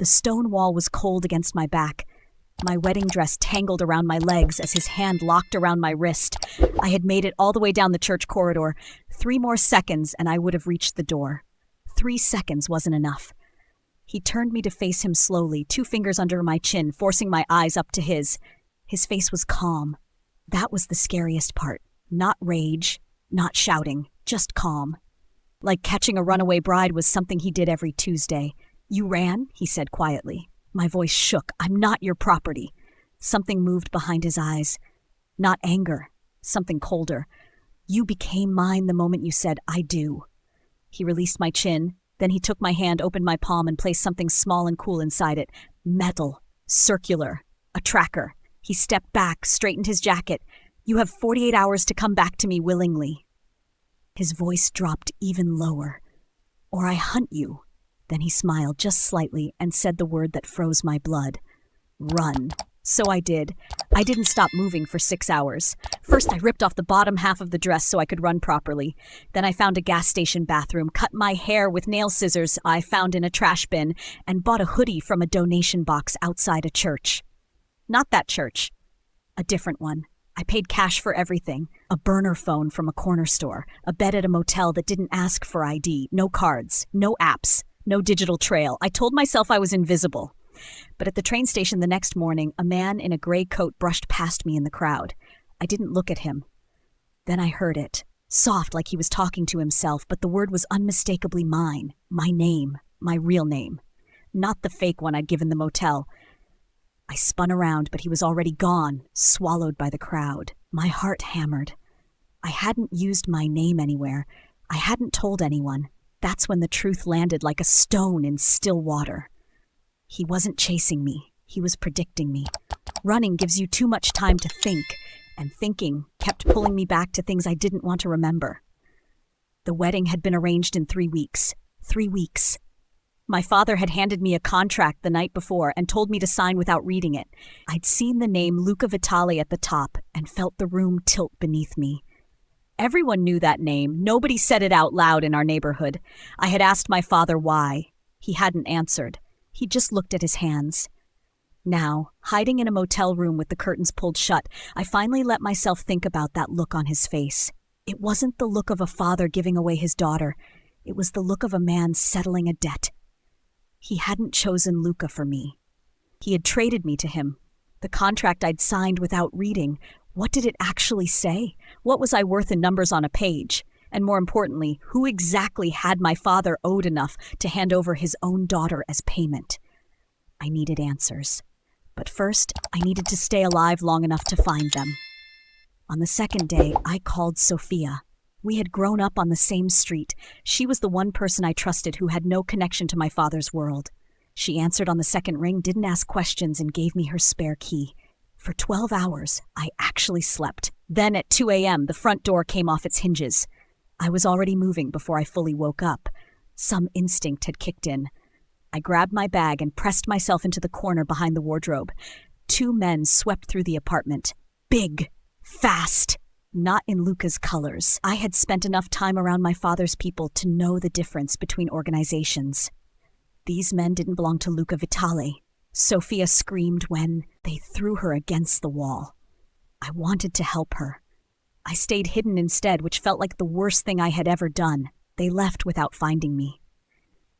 The stone wall was cold against my back. My wedding dress tangled around my legs as his hand locked around my wrist. I had made it all the way down the church corridor. 3 more seconds and I would have reached the door. 3 seconds wasn't enough. He turned me to face him slowly, 2 fingers under my chin, forcing my eyes up to his. His face was calm. That was the scariest part. Not rage, not shouting, just calm. Like catching a runaway bride was something he did every Tuesday. "You ran?" he said quietly. My voice shook. "I'm not your property." Something moved behind his eyes. Not anger, something colder. "You became mine the moment you said, 'I do.'" He released my chin. Then he took my hand, opened my palm, and placed something small and cool inside it. Metal. Circular. A tracker. He stepped back, straightened his jacket. "You have 48 hours to come back to me willingly." His voice dropped even lower. "Or I hunt you." Then he smiled just slightly and said the word that froze my blood. "Run." So I did. I didn't stop moving for 6 hours. First, I ripped off the bottom half of the dress so I could run properly. Then I found a gas station bathroom, cut my hair with nail scissors I found in a trash bin, and bought a hoodie from a donation box outside a church. Not that church. A different one. I paid cash for everything. A burner phone from a corner store. A bed at a motel that didn't ask for ID. No cards. No apps. No digital trail. I told myself I was invisible. But at the train station the next morning, a man in a gray coat brushed past me in the crowd. I didn't look at him. Then I heard it. Soft, like he was talking to himself, but the word was unmistakably mine. My name. My real name. Not the fake one I'd given the motel. I spun around, but he was already gone, swallowed by the crowd. My heart hammered. I hadn't used my name anywhere. I hadn't told anyone. That's when the truth landed like a stone in still water. He wasn't chasing me. He was predicting me. Running gives you too much time to think, and thinking kept pulling me back to things I didn't want to remember. The wedding had been arranged in 3 weeks. 3 weeks. My father had handed me a contract the night before and told me to sign without reading it. I'd seen the name Luca Vitale at the top and felt the room tilt beneath me. Everyone knew that name. Nobody said it out loud in our neighborhood. I had asked my father why. He hadn't answered. He just looked at his hands. Now, hiding in a motel room with the curtains pulled shut, I finally let myself think about that look on his face. It wasn't the look of a father giving away his daughter. It was the look of a man settling a debt. He hadn't chosen Luca for me. He had traded me to him. The contract I'd signed without reading. What did it actually say? What was I worth in numbers on a page? And more importantly, who exactly had my father owed enough to hand over his own daughter as payment? I needed answers. But first, I needed to stay alive long enough to find them. On the second day, I called Sophia. We had grown up on the same street. She was the one person I trusted who had no connection to my father's world. She answered on the second ring, didn't ask questions, and gave me her spare key. For 12 hours, I actually slept. Then at 2 a.m., the front door came off its hinges. I was already moving before I fully woke up. Some instinct had kicked in. I grabbed my bag and pressed myself into the corner behind the wardrobe. 2 men swept through the apartment. Big. Fast. Not in Luca's colors. I had spent enough time around my father's people to know the difference between organizations. These men didn't belong to Luca Vitale. Sophia screamed when they threw her against the wall. I wanted to help her. I stayed hidden instead, which felt like the worst thing I had ever done. They left without finding me.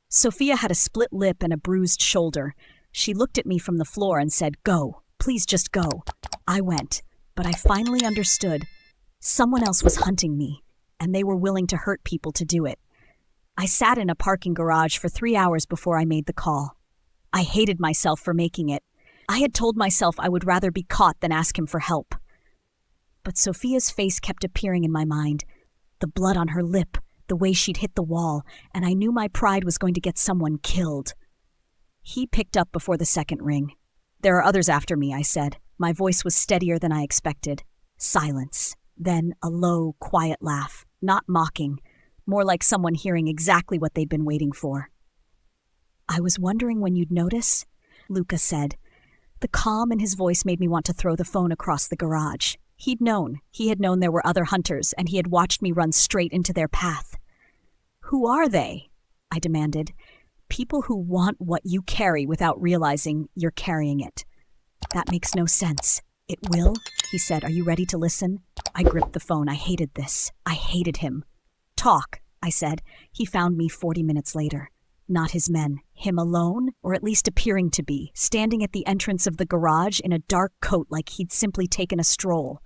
Sophia had a split lip and a bruised shoulder. She looked at me from the floor and said, "Go. Please just go." I went, but I finally understood. Someone else was hunting me, and they were willing to hurt people to do it. I sat in a parking garage for 3 hours before I made the call. I hated myself for making it. I had told myself I would rather be caught than ask him for help. But Sophia's face kept appearing in my mind. The blood on her lip, the way she'd hit the wall, and I knew my pride was going to get someone killed. He picked up before the second ring. "There are others after me," I said. My voice was steadier than I expected. Silence. Then a low, quiet laugh. Not mocking. More like someone hearing exactly what they'd been waiting for. "I was wondering when you'd notice," Luca said. The calm in his voice made me want to throw the phone across the garage. He'd known. He had known there were other hunters, and he had watched me run straight into their path. "Who are they?" I demanded. People who want what you carry without realizing you're carrying it. That makes no sense. It will, he said. Are you ready to listen? I gripped the phone. I hated this. I hated him. Talk, I said. He found me 40 minutes later. Not his men. Him alone, or at least appearing to be, standing at the entrance of the garage in a dark coat like he'd simply taken a stroll.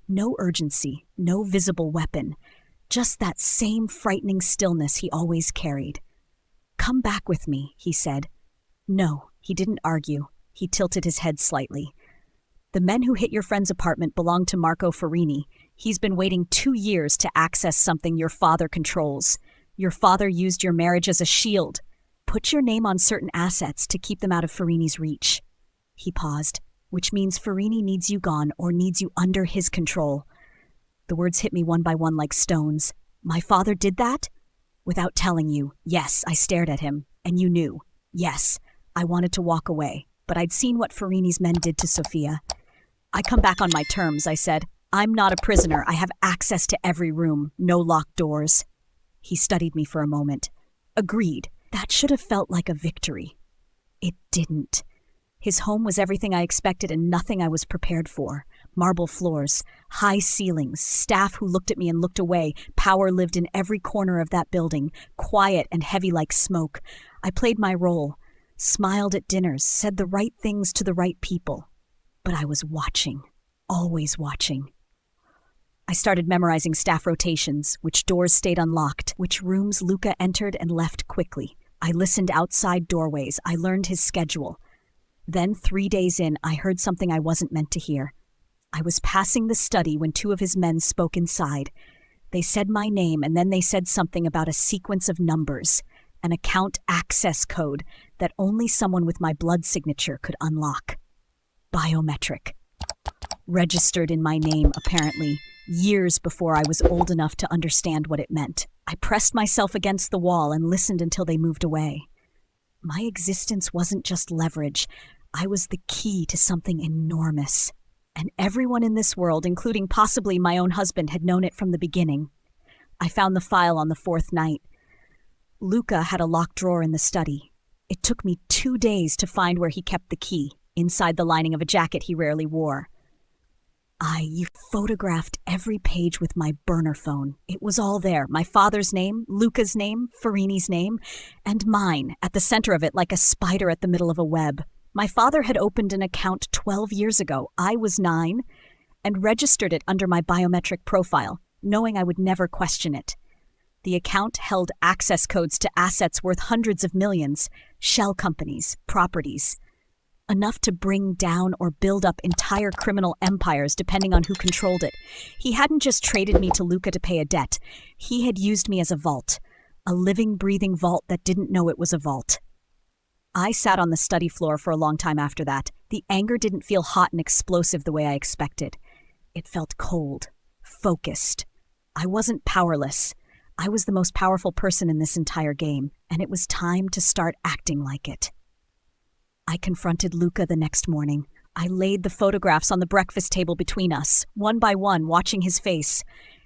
No urgency, no visible weapon. Just that same frightening stillness he always carried. Come back with me, he said. No, he didn't argue. He tilted his head slightly. The men who hit your friend's apartment belong to Marco Farini. He's been waiting 2 years to access something your father controls. Your father used your marriage as a shield. Put your name on certain assets to keep them out of Farini's reach. He paused, which means Farini needs you gone or needs you under his control. The words hit me one by one like stones. My father did that? Without telling you, yes, I stared at him, and you knew. Yes, I wanted to walk away, but I'd seen what Farini's men did to Sophia. I come back on my terms, I said. I'm not a prisoner. I have access to every room, no locked doors. He studied me for a moment. Agreed. That should have felt like a victory. It didn't. His home was everything I expected and nothing I was prepared for. Marble floors, high ceilings, staff who looked at me and looked away. Power lived in every corner of that building, quiet and heavy like smoke. I played my role, smiled at dinners, said the right things to the right people. But I was watching, always watching. I started memorizing staff rotations, which doors stayed unlocked, which rooms Luca entered and left quickly. I listened outside doorways. I learned his schedule. Then, 3 days in, I heard something I wasn't meant to hear. I was passing the study when 2 of his men spoke inside. They said my name, and then they said something about a sequence of numbers, an account access code that only someone with my blood signature could unlock. Biometric. Registered in my name, apparently, years before I was old enough to understand what it meant. I pressed myself against the wall and listened until they moved away. My existence wasn't just leverage. I was the key to something enormous. And everyone in this world, including possibly my own husband, had known it from the beginning. I found the file on the 4th night. Luca had a locked drawer in the study. It took me 2 days to find where he kept the key, inside the lining of a jacket he rarely wore. I photographed every page with my burner phone. It was all there. My father's name, Luca's name, Farini's name, and mine, at the center of it like a spider at the middle of a web. My father had opened an account 12 years ago. I was 9, and registered it under my biometric profile, knowing I would never question it. The account held access codes to assets worth hundreds of millions, shell companies, properties. Enough to bring down or build up entire criminal empires depending on who controlled it. He hadn't just traded me to Luca to pay a debt. He had used me as a vault, a living, breathing vault that didn't know it was a vault. I sat on the study floor for a long time after that. The anger didn't feel hot and explosive the way I expected. It felt cold, focused. I wasn't powerless. I was the most powerful person in this entire game, and it was time to start acting like it. I confronted Luca the next morning. I laid the photographs on the breakfast table between us, one by one, watching his face.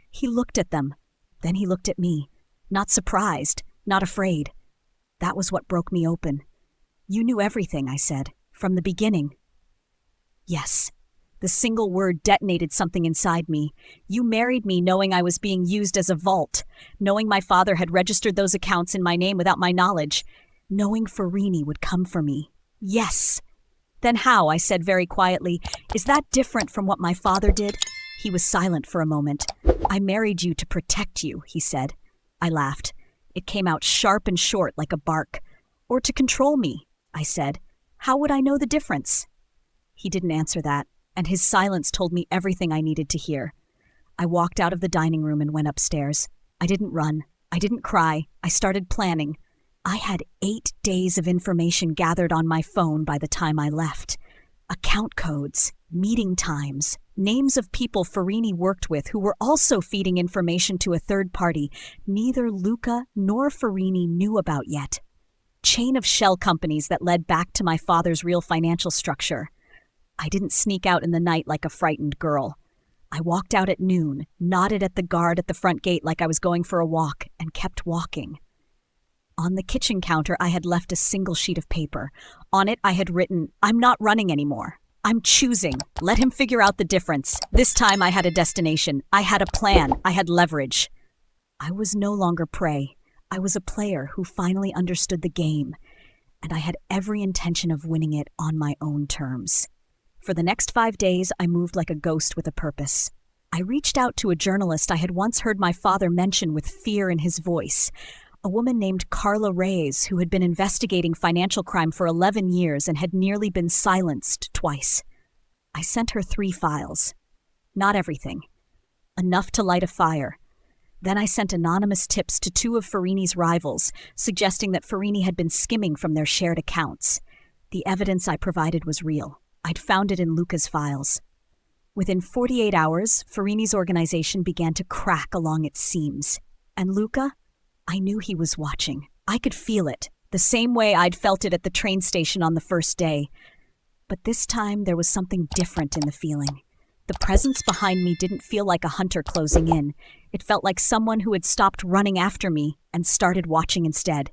He looked at them. Then he looked at me. Not surprised, not afraid. That was what broke me open. You knew everything, I said, from the beginning. Yes. The single word detonated something inside me. You married me knowing I was being used as a vault, knowing my father had registered those accounts in my name without my knowledge, knowing Farini would come for me. Yes. Then how, I said very quietly, is that different from what my father did? He was silent for a moment. I married you to protect you, he said. I laughed. It came out sharp and short like a bark. Or to control me, I said. How would I know the difference? He didn't answer that, and his silence told me everything I needed to hear. I walked out of the dining room and went upstairs. I didn't run. I didn't cry. I started planning. I had 8 days of information gathered on my phone by the time I left. Account codes, meeting times, names of people Farini worked with who were also feeding information to a third party neither Luca nor Farini knew about yet. Chain of shell companies that led back to my father's real financial structure. I didn't sneak out in the night like a frightened girl. I walked out at noon, nodded at the guard at the front gate like I was going for a walk, and kept walking. On the kitchen counter, I had left a single sheet of paper. On it, I had written, "I'm not running anymore. I'm choosing. Let him figure out the difference." This time I had a destination. I had a plan. I had leverage. I was no longer prey. I was a player who finally understood the game, and I had every intention of winning it on my own terms. For the next 5 days, I moved like a ghost with a purpose. I reached out to a journalist I had once heard my father mention with fear in his voice, a woman named Carla Reyes, who had been investigating financial crime for 11 years and had nearly been silenced twice. I sent her 3 files. Not everything. Enough to light a fire. Then I sent anonymous tips to 2 of Farini's rivals, suggesting that Farini had been skimming from their shared accounts. The evidence I provided was real. I'd found it in Luca's files. Within 48 hours, Farini's organization began to crack along its seams. And Luca? I knew he was watching. I could feel it, the same way I'd felt it at the train station on the first day. But this time there was something different in the feeling. The presence behind me didn't feel like a hunter closing in. It felt like someone who had stopped running after me and started watching instead.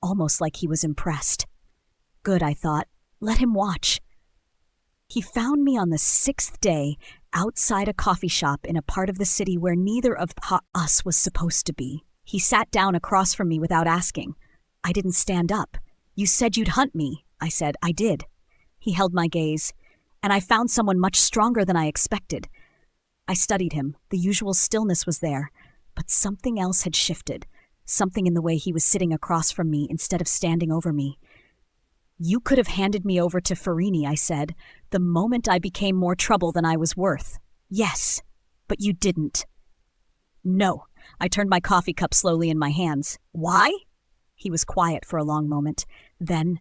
Almost like he was impressed. Good, I thought. Let him watch. He found me on the 6th day, outside a coffee shop in a part of the city where neither of us was supposed to be. He sat down across from me without asking. I didn't stand up. "You said you'd hunt me," I said. "I did." He held my gaze, and I found someone much stronger than I expected. I studied him. The usual stillness was there, but something else had shifted, something in the way he was sitting across from me instead of standing over me. "You could have handed me over to Farini," I said, "the moment I became more trouble than I was worth." "Yes, but you didn't." "No." I turned my coffee cup slowly in my hands. "Why?" He was quiet for a long moment. Then,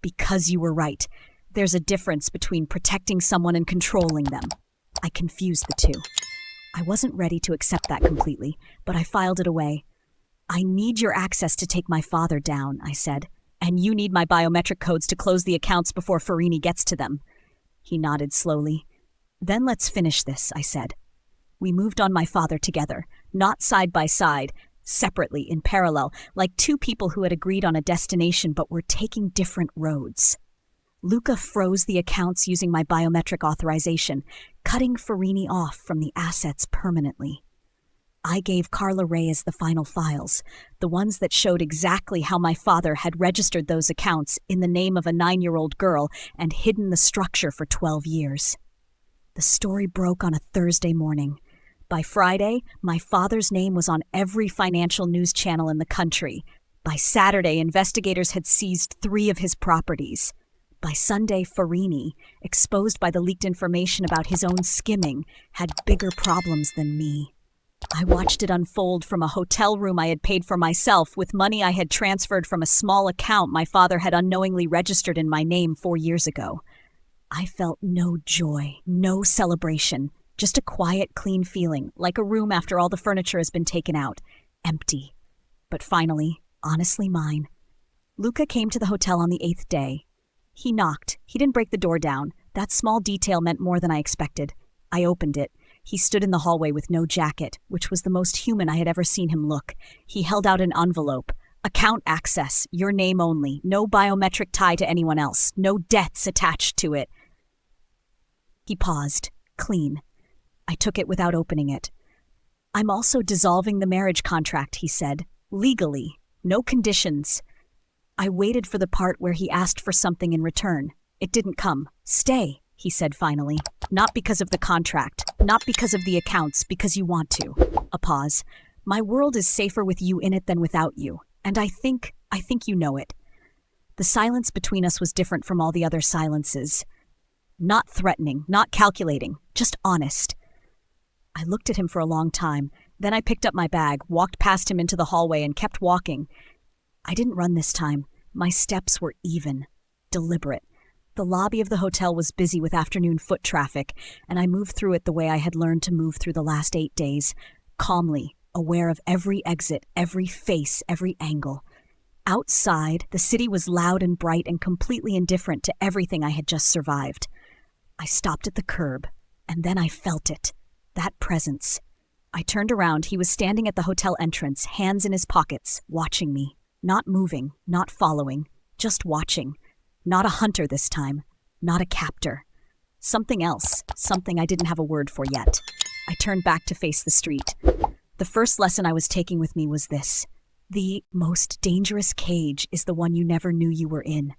"Because you were right. There's a difference between protecting someone and controlling them." I confused the two. I wasn't ready to accept that completely, but I filed it away. "I need your access to take my father down," I said. "And you need my biometric codes to close the accounts before Farini gets to them." He nodded slowly. "Then let's finish this," I said. We moved on my father together, not side by side, separately, in parallel, like 2 people who had agreed on a destination but were taking different roads. Luca froze the accounts using my biometric authorization, cutting Farini off from the assets permanently. I gave Carla Reyes the final files, the ones that showed exactly how my father had registered those accounts in the name of a 9-year-old girl and hidden the structure for 12 years. The story broke on a Thursday morning. By Friday, my father's name was on every financial news channel in the country. By Saturday, investigators had seized 3 of his properties. By Sunday, Farini, exposed by the leaked information about his own skimming, had bigger problems than me. I watched it unfold from a hotel room I had paid for myself with money I had transferred from a small account my father had unknowingly registered in my name 4 years ago. I felt no joy, no celebration, just a quiet, clean feeling, like a room after all the furniture has been taken out. Empty. But finally, honestly mine. Luca came to the hotel on the 8th day. He knocked. He didn't break the door down. That small detail meant more than I expected. I opened it. He stood in the hallway with no jacket, which was the most human I had ever seen him look. He held out an envelope. "Account access, your name only, no biometric tie to anyone else, no debts attached to it." He paused. Clean. I took it without opening it. "I'm also dissolving the marriage contract," he said. "Legally. No conditions." I waited for the part where he asked for something in return. It didn't come. "Stay," he said finally. "Not because of the contract, not because of the accounts, because you want to." A pause. "My world is safer with you in it than without you, and I think you know it." The silence between us was different from all the other silences. Not threatening, not calculating, just honest. I looked at him for a long time. Then I picked up my bag, walked past him into the hallway, and kept walking. I didn't run this time. My steps were even, deliberate. The lobby of the hotel was busy with afternoon foot traffic, and I moved through it the way I had learned to move through the last 8 days, calmly, aware of every exit, every face, every angle. Outside, the city was loud and bright and completely indifferent to everything I had just survived. I stopped at the curb, and then I felt it. That presence. I turned around. He was standing at the hotel entrance, hands in his pockets, watching me. Not moving, not following, just watching. Not a hunter this time, not a captor. Something else, something I didn't have a word for yet. I turned back to face the street. The first lesson I was taking with me was this: the most dangerous cage is the one you never knew you were in.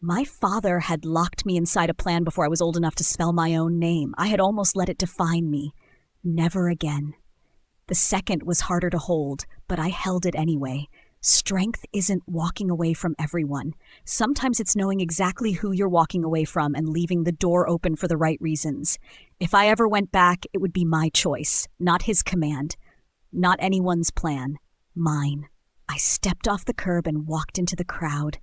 My father had locked me inside a plan before I was old enough to spell my own name. I had almost let it define me. Never again. The second was harder to hold, but I held it anyway. Strength isn't walking away from everyone. Sometimes it's knowing exactly who you're walking away from and leaving the door open for the right reasons. If I ever went back, it would be my choice, not his command. Not anyone's plan. Mine. I stepped off the curb and walked into the crowd.